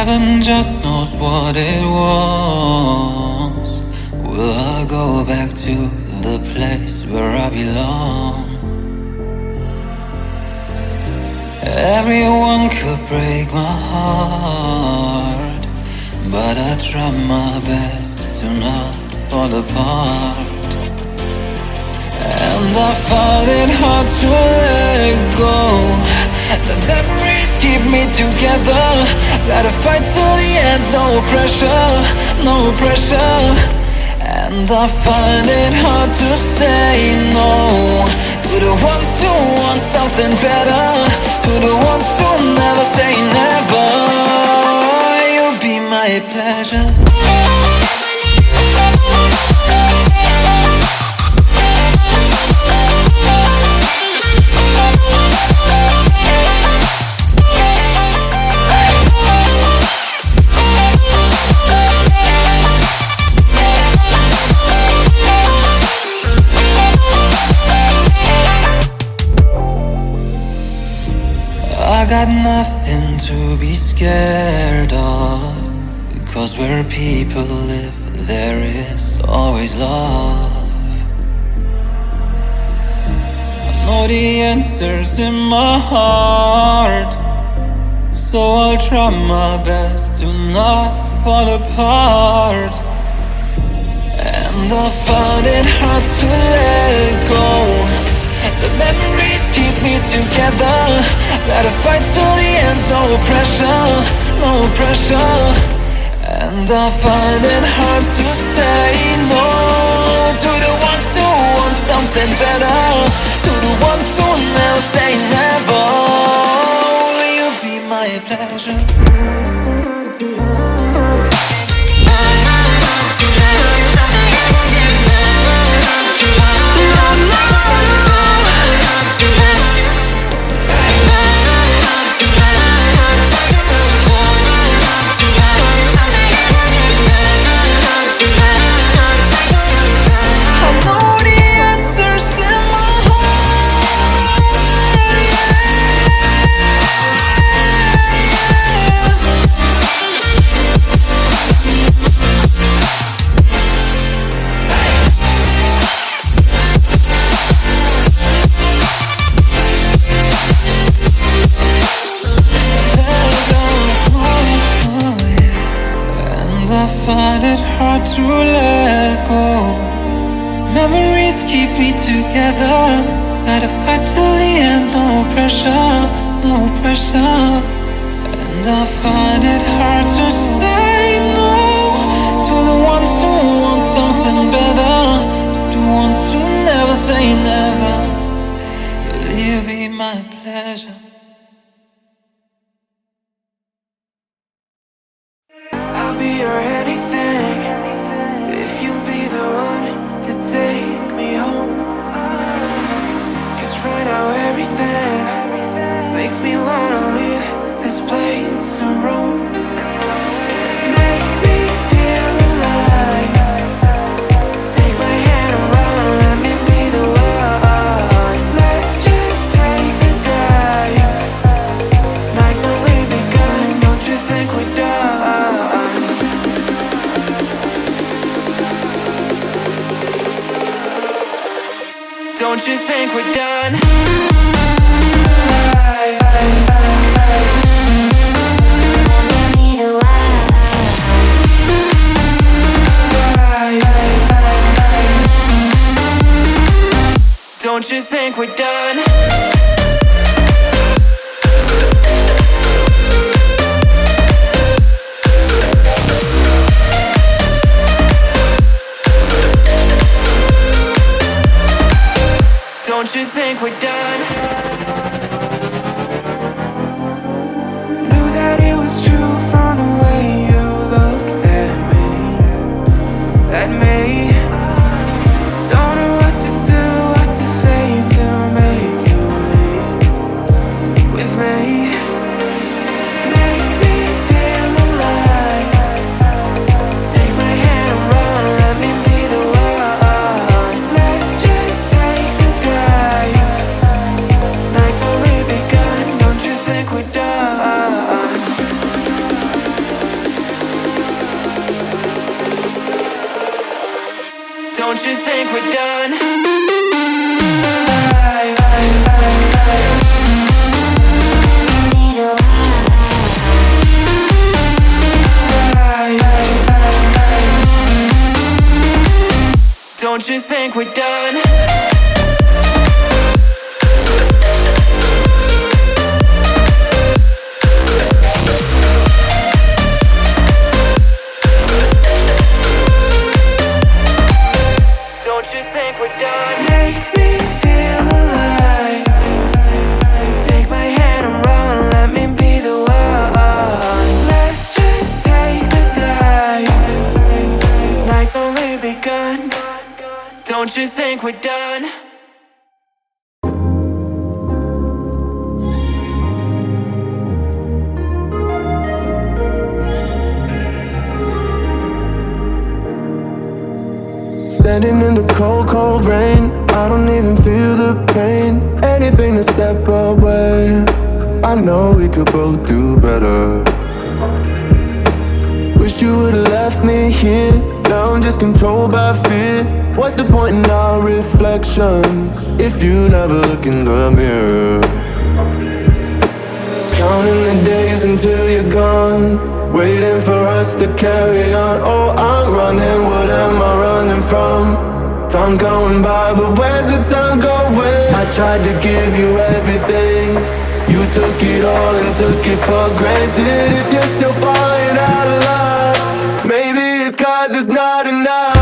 Heaven just knows what it was. Will I go back to the place where I belong? Everyone could break my heart, but I try my best to not fall apart. And I find it hard to let go. The memories keep me together. Gotta fight till the end, no pressure, no pressure. And I find it hard to say no to the ones who want something better, to the ones who never say never. You'll be my pleasure. I got nothing to be scared of, because where people live, there is always love. I know the answers in my heart, so I'll try my best to not fall apart. And I find it hard to let go. The memories keep me together. Gotta fight till the end, no pressure, no pressure. And I find it hard to say no to the ones who want something better, to the ones who never say never. Will you be my pleasure? Find it hard to let go. Memories keep me together. Gotta fight till the end, no pressure, no pressure. And I find it hard to say no to the ones who want something better, to the ones who never say never. Will you be my pleasure? I'll be your anything if you be the one to take me home. 'Cause right now everything makes me wanna leave this place and roam. Make me feel alive. Take my hand around, let me be the one. Let's just take the dive. Night's only begun, don't you think we're done? Don't you think we're done? Don't you think we're done? Don't you think we're done? Knew that it was true from the way you looked at me. At me. Don't know what to do, what to say to make you leave with me. Make me feel alive. Take my hand around, let me be the one. Let's just take the dive. Don't you think we're done? Don't you think we're done? Don't you think we're done? Make me feel alive. Take my hand and run, let me be the one. Let's just take the dive. Night's only begun. Don't you think we're done? Standing in the cold, cold rain, I don't even feel the pain. Anything to step away, I know we could both do better. Wish you would've left me here, now I'm just controlled by fear. What's the point in our reflection if you never look in the mirror? Counting the days until you're gone, waiting for us to carry on. Oh, I'm running, what am I running from? Time's going by, but where's the time going? I tried to give you everything, you took it all and took it for granted. If you're still falling out of love, maybe it's 'cause it's not enough.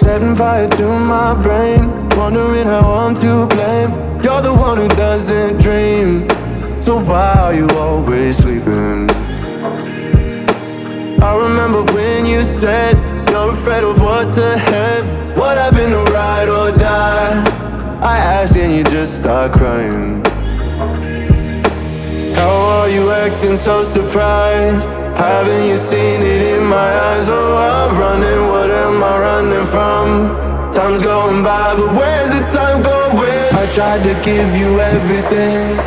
Setting fire to my brain, wondering how I'm to blame. You're the one who doesn't dream, so why are you always sleeping? I remember when you said you're afraid of what's ahead. What happened to ride or die? I asked and you just start crying. How are you acting so surprised? Haven't you seen it in my eyes? Oh, I'm running, what am I running from? Time's going by, but where's the time going? I tried to give you everything,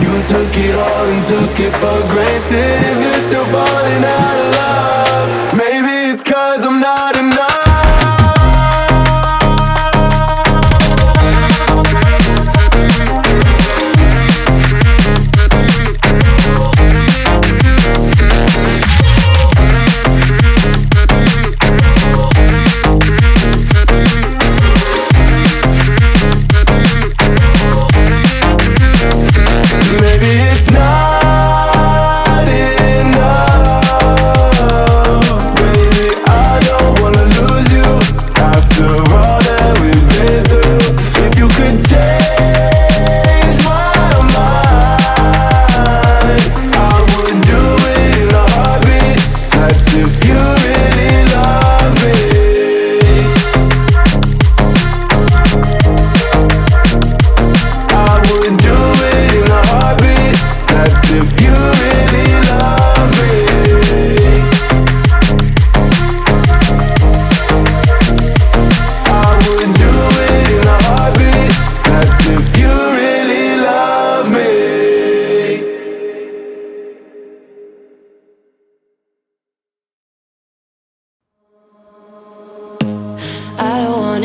you took it all and took it for granted. If you're still falling out of love, maybe it's 'cause I'm not enough.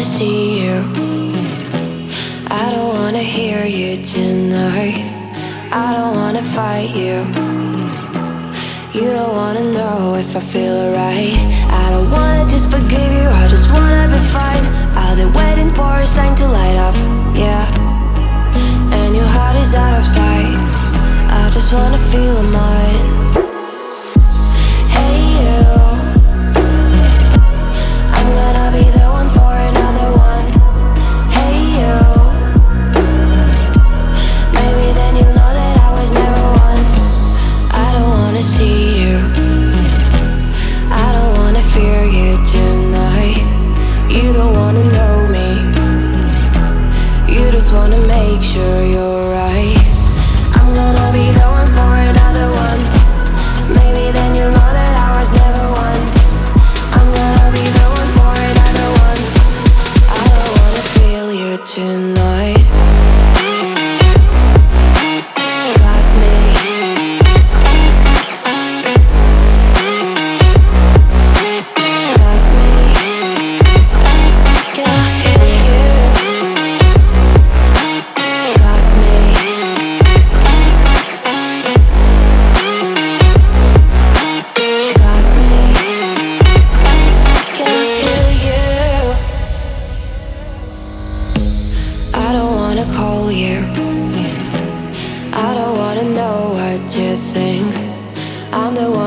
see you. I don't wanna hear you tonight. I don't wanna fight you. You don't wanna know if I feel alright. I don't wanna just forgive you, I just wanna be fine. I'll be waiting for a sign to light up, yeah. And your heart is out of sight. I just wanna feel mine. Hey you,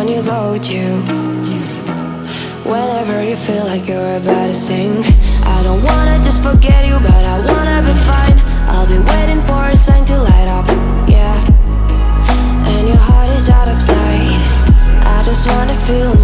can you go to? Whenever you feel like you're about to sink, I don't wanna just forget you, but I wanna be fine. I'll be waiting for a sign to light up, yeah. And your heart is out of sight. I just wanna feel